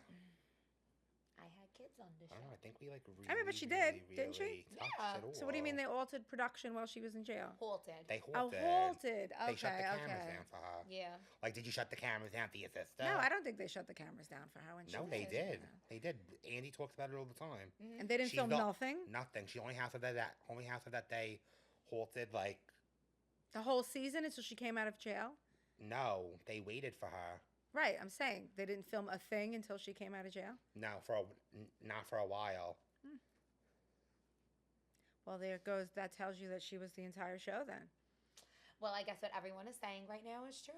I had kids on the show. I think we really. I mean, but she did, didn't she? Yeah. So what do you mean they altered production while she was in jail? Halted. They halted. Oh, halted. Okay, They shut the cameras down for her. Yeah. Like, did you shut the cameras down for your sister? No, I don't think they shut the cameras down for her when she No, was they in did. jail. They did. Andy talks about it all the time. Mm-hmm. And they didn't She's film nothing? Nothing. She only house of that they halted, like. The whole season until she came out of jail? No, they waited for her. Right, I'm saying they didn't film a thing until she came out of jail? No, not for a while. Well, there it goes. That tells you that she was the entire show then. Well, I guess what everyone is saying right now is true.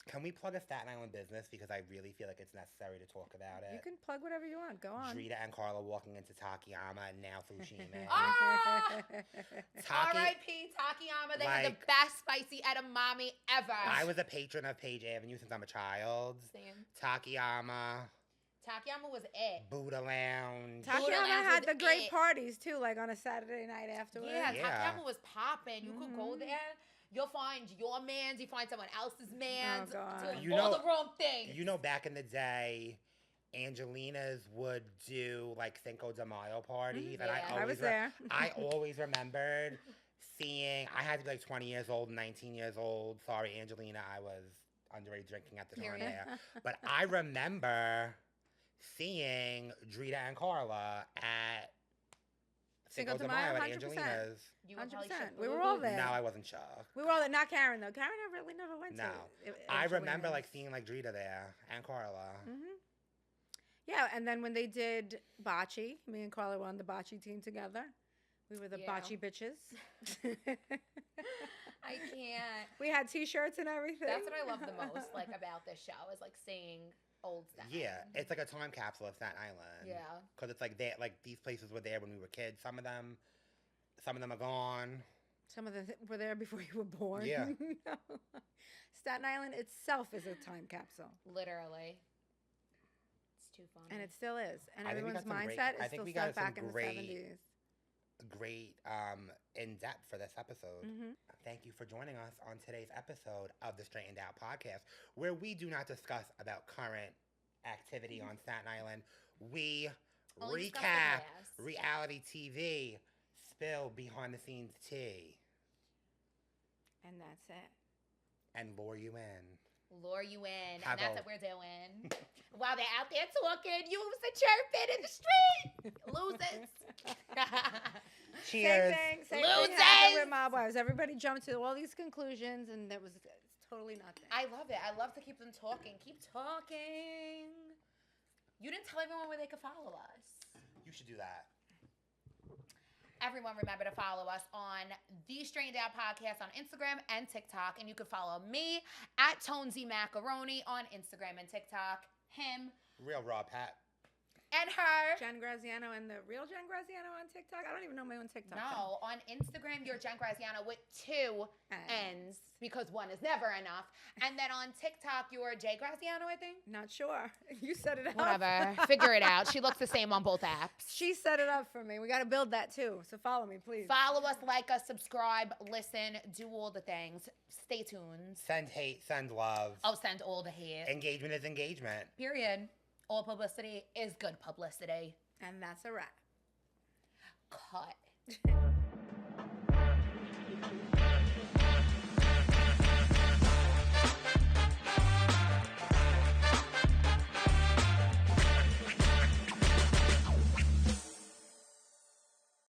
Can we plug a Staten Island business? Because I really feel like it's necessary to talk about it. You can plug whatever you want. Go on. Drita and Carla walking into Takayama and now Fushime. R.I.P. Takayama. They had the best spicy edamame ever. I was a patron of Page Avenue since I'm a child. Same. Takayama. Takayama was it. Buddha Lounge. Takayama had the great parties too, like on a Saturday night afterwards. Yeah, Takayama was popping. You could go there. You'll find your mans. You find someone else's mans. Oh, God. Doing all the wrong things. You know, back in the day, Angelina's would do like Cinco de Mayo parties. And I was there. I always remembered seeing, I had to be like 20 years old, 19 years old. Sorry, Angelina, I was underage drinking at the time there. But I remember seeing Drita and Carla at Cinco de Mayo at 100%. Angelina's. 100%. We were all there. No, I wasn't shocked. We were all there. Not Karen, though. Karen, I really never went to. No. I remember like seeing like Drita there and Carla. Yeah, and then when they did bocce, me and Carla were on the bocce team together. We were the bocce bitches. I can't. We had T-shirts and everything. That's what I love the most, like about this show, is like seeing old stuff. Yeah, it's like a time capsule of Staten Island. Yeah. Because it's like these places were there when we were kids. Some of them are gone. Some of them were there before you were born. Yeah. Staten Island itself is a time capsule. Literally. It's too funny. And it still is. And I think we everyone's got some great- mindset I is think still we got stuck back some in the great- 70s. Great in-depth for this episode. Mm-hmm. Thank you for joining us on today's episode of the Straightened Out Podcast, where we do not discuss about current activity on Staten Island. We Only discuss the recap chaos. reality TV, spill behind-the-scenes tea, And that's it. and lure you in. Lure you in. Have And that's a- what we're doing. While they're out there talking, you was a chirping in the street. Losers. Cheers. Same thing Losers! happened with Mob Wives. Everybody jumped to all these conclusions, and it's totally nothing. I love it. I love to keep them talking. Keep talking. You didn't tell everyone where they could follow us. You should do that. Everyone remember to follow us on The Straightened Out Podcast on Instagram and TikTok. And you can follow me at Tonesy Macaroni on Instagram and TikTok. Him Real raw, Pat. and her. Jen Graziano and the real Jen Graziano on TikTok. I don't even know my own TikTok. No, on Instagram, you're Jen Graziano with 2 N's because one is never enough. And then on TikTok, you're Jay Graziano, I think. Not sure. You set it up. Whatever. Figure it out. She looks the same on both apps. She set it up for me. We got to build that too. So follow me, please. Follow us, like us, subscribe, listen, do all the things. Stay tuned. Send hate, send love. Oh, send all the hate. Engagement is engagement. Period. All publicity is good publicity. And that's a wrap. Cut.